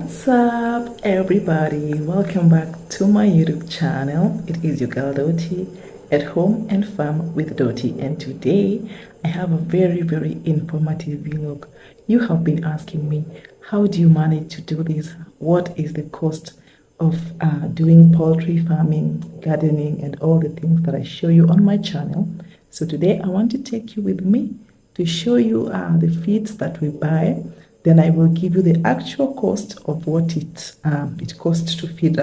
What's up, everybody? Welcome back to my YouTube channel. It is your girl Dotty at home and farm with Dotty, and today I have a very informative vlog. You have been asking me, how do you manage to do this? What is the cost of doing poultry farming, gardening, and all the things that I show you on my channel? So today I want to take you with me to show you the feeds that we buy. Then I will give you the actual cost of what it costs to feed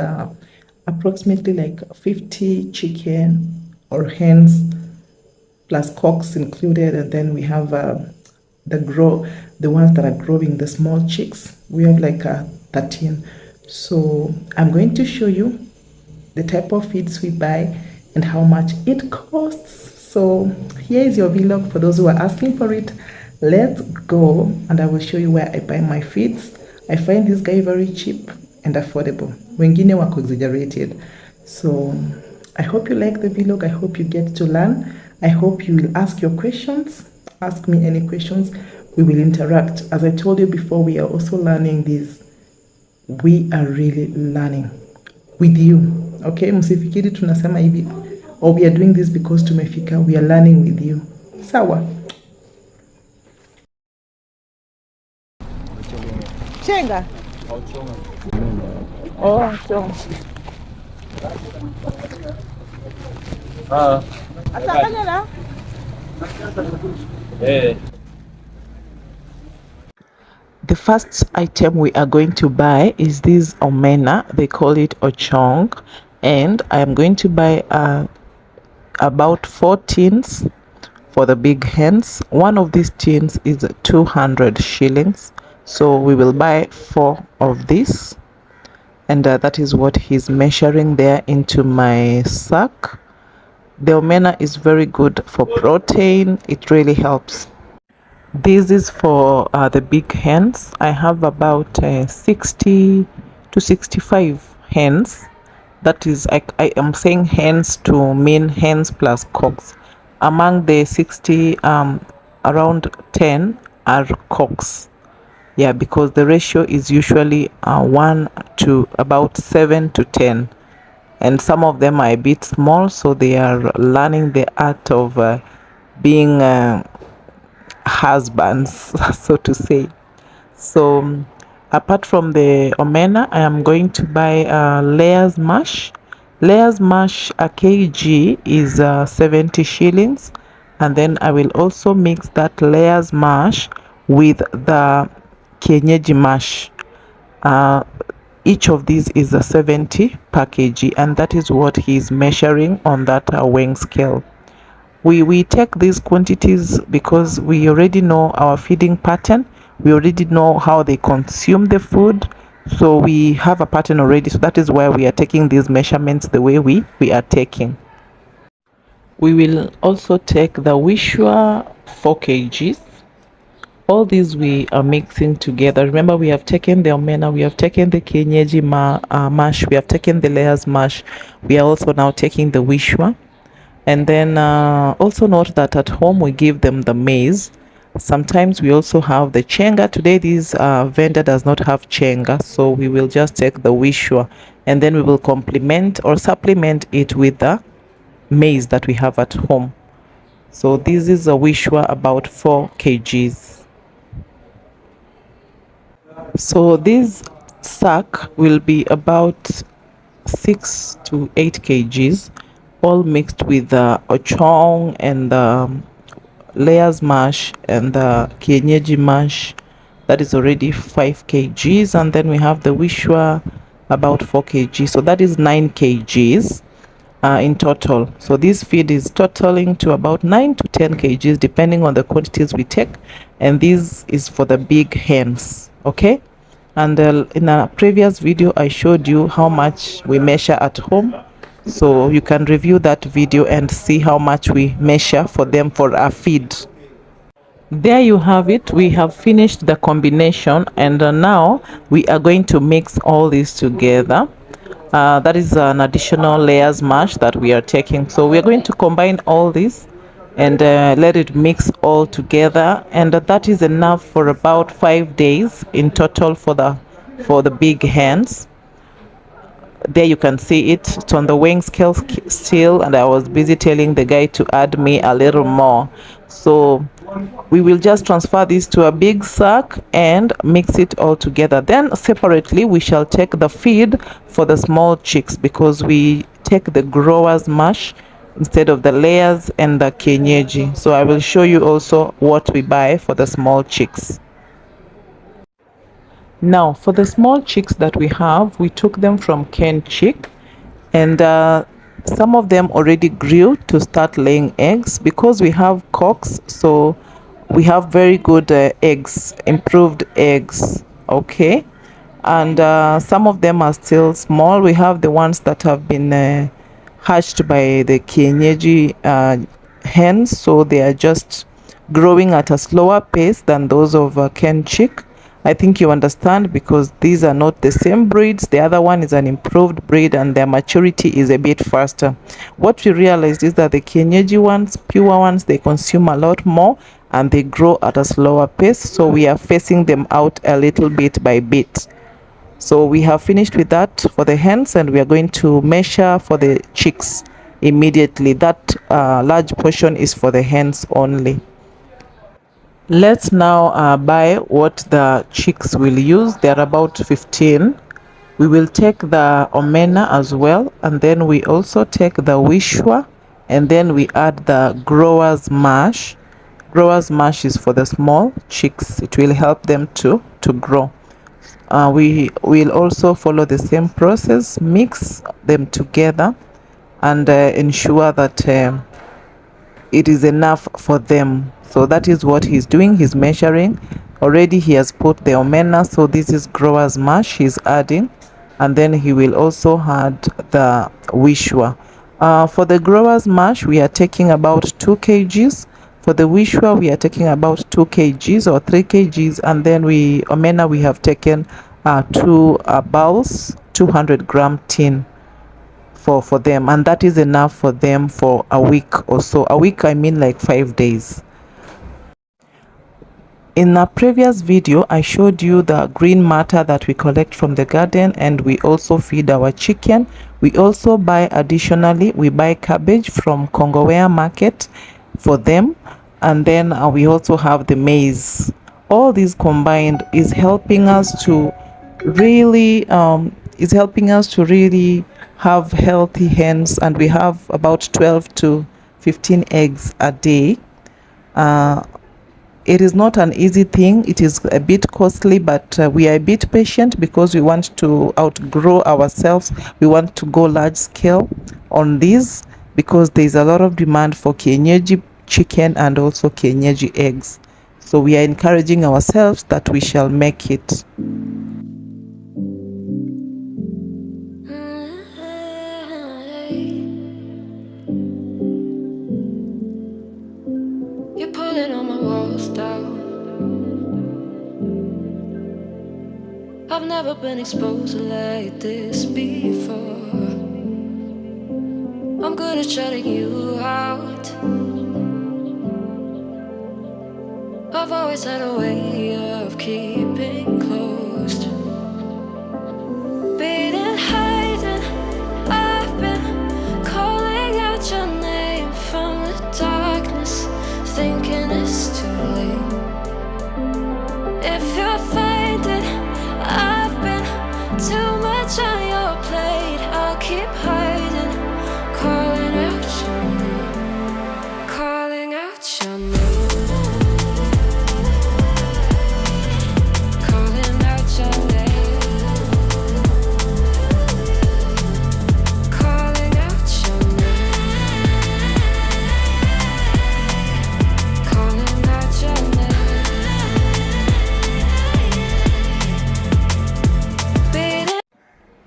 approximately like 50 chicken or hens plus cocks included, and then we have the ones that are growing, the small chicks. We have like 13. So I'm going to show you the type of feeds we buy and how much it costs. So here is your vlog for those who are asking for it. Let's go, and I will show you where I buy my feeds. I find this guy very cheap and affordable. Wengine wako exaggerated. So I hope you like the vlog. I hope you get to learn. I hope you will ask your questions. Ask me any questions. We will interact. As I told you before, we are also learning this. We are really learning with you. Okay, msifikiri tunasema hivi, or we are doing this because tumefika. We are learning with you. Sawa. Chenga. Oh, chonga. Atakanya. The first item we are going to buy is this omena. They call it ochong, and I am going to buy about 4 tins for the big hens. One of these tins is 200 shillings. So we will buy 4 of this, and that is what he's measuring there into my sack. The omena is very good for protein. It really helps. This is for the big hens. I have about 60 to 65 hens. That is, I am saying hens to mean hens plus cocks. Among the 60, around 10 are cocks. Yeah, because the ratio is usually 1 to about 7 to 10, and some of them are a bit small, so they are learning the art of being husbands, so to say. So apart from the omena, I am going to buy layers mash. Layers mash, a kg is 70 shillings, and then I will also mix that layers mash with the kienyeji mash. Each of these is a 70 per kg, and that is what he is measuring on that weighing scale. We take these quantities because we already know our feeding pattern. We already know how they consume the food, so we have a pattern already. So that is why we are taking these measurements the way we are taking. We will also take the Wishwa 4 kgs. All these we are mixing together. Remember, we have taken the omena, we have taken the kienyeji mash, we have taken the layers mash. We are also now taking the Wishwa. And then also note that at home we give them the maize. Sometimes we also have the chenga. Today this vendor does not have chenga, so we will just take the Wishwa, and then we will complement or supplement it with the maize that we have at home. So this is a Wishwa, about 4 kgs. So this sack will be about 6 to 8 kgs, all mixed with the ochong and the layers mash and the kienyeji mash. That is already 5 kgs, and then we have the Wishwa, about 4 kg. So that is 9 kgs in total. So this feed is totaling to about 9 to 10 kgs depending on the quantities we take, and this is for the big hens. Okay, and in a previous video I showed you how much we measure at home, so you can review that video and see how much we measure for them for a feed. There you have it. We have finished the combination, and now we are going to mix all this together. That is an additional layers mash that we are taking. So we are going to combine all this and let it mix all together, and that is enough for about 5 days in total for the for the big hens. There you can see it. It's on the weighing scale still, and I was busy telling the guy to add me a little more. So we will just transfer this to a big sack and mix it all together. Then separately we shall take the feed for the small chicks, because we take the growers mash instead of the layers and the kienyeji. So I will show you also what we buy for the small chicks. Now for the small chicks that we have, we took them from Ken Chick, and some of them already grew to start laying eggs. Because we have cocks, so we have very good eggs, improved eggs. Okay, and some of them are still small. We have the ones that have been hatched by the kienyeji hens, so they are just growing at a slower pace than those of Ken Chick. I think you understand, because these are not the same breeds. The other one is an improved breed and their maturity is a bit faster. What we realized is that the kienyeji ones, pure ones, they consume a lot more and they grow at a slower pace, so we are phasing them out a little bit by bit. So we have finished with that for the hens, and we are going to measure for the chicks immediately. That large portion is for the hens only. Let's now buy what the chicks will use. They are about 15. We will take the omena as well, and then we also take the wishwa, and then we add the growers mash. Growers mash is for the small chicks. It will help them to grow. We will also follow the same process, mix them together, and ensure that it is enough for them. So that is what he's doing. He's measuring. Already he has put the omena, so this is growers mash he's adding, and then he will also add the wishwa. For the growers mash, we are taking about 2 kgs. For the wishwa, we are taking about 2 kgs or 3 kgs, and then omena we have taken 2 bowls, 200-gram tin for them, and that is enough for them for a week or so. A week, I mean like 5 days. In a previous video, I showed you the green matter that we collect from the garden, and we also feed our chicken. We also buy, additionally, we buy cabbage from Kongowea market for them, and then we also have the maize. All these combined is helping us to really have healthy hens, and we have about 12 to 15 eggs a day. It is not an easy thing. It is a bit costly, but we are a bit patient because we want to outgrow ourselves. We want to go large scale on these because there is a lot of demand for kienyeji chicken and also kienyeji eggs. So we are encouraging ourselves that we shall make it. You're pulling on my walls down. I've never been exposed like this before. I'm good at shutting you out. I've always had a way of keeping closed. Beating, hiding, I've been calling out your name from the darkness, thinking it's too late. If you're finding I've been too much on your plate, I'll keep hiding, calling out your name, calling out your name.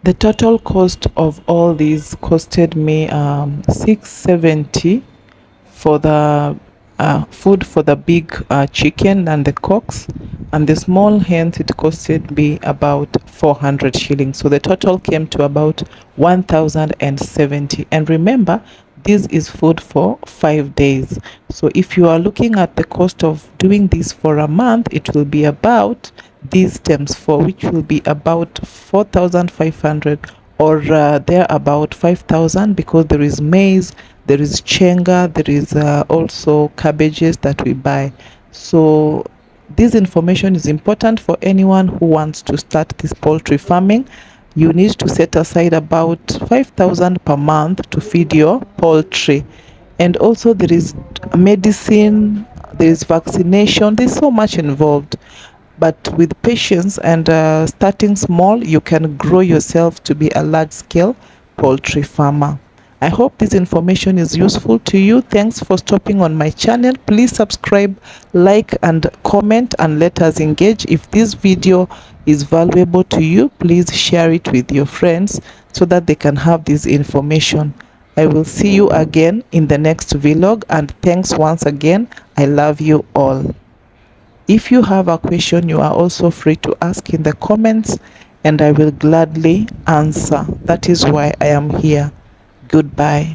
The total cost of all these costed me $670 for the food for the big chicken and the cocks, and the small hens it costed me about 400 shillings. So the total came to about 1,070. And remember, this is food for 5 days. So if you are looking at the cost of doing this for a month, it will be about these times 4, which will be about 4,500, or there about 5,000, because there is maize, there is chenga, there is also cabbages that we buy. So this information is important for anyone who wants to start this poultry farming. You need to set aside about 5,000 per month to feed your poultry. And also there is medicine, there is vaccination, there's so much involved. But with patience and starting small, you can grow yourself to be a large-scale poultry farmer. I hope this information is useful to you. Thanks for stopping on my channel. Please subscribe, like, and comment, and let us engage. If this video is valuable to you, please share it with your friends so that they can have this information. I will see you again in the next vlog, and thanks once again. I love you all. If you have a question, you are also free to ask in the comments, and I will gladly answer. That is why I am here. Goodbye.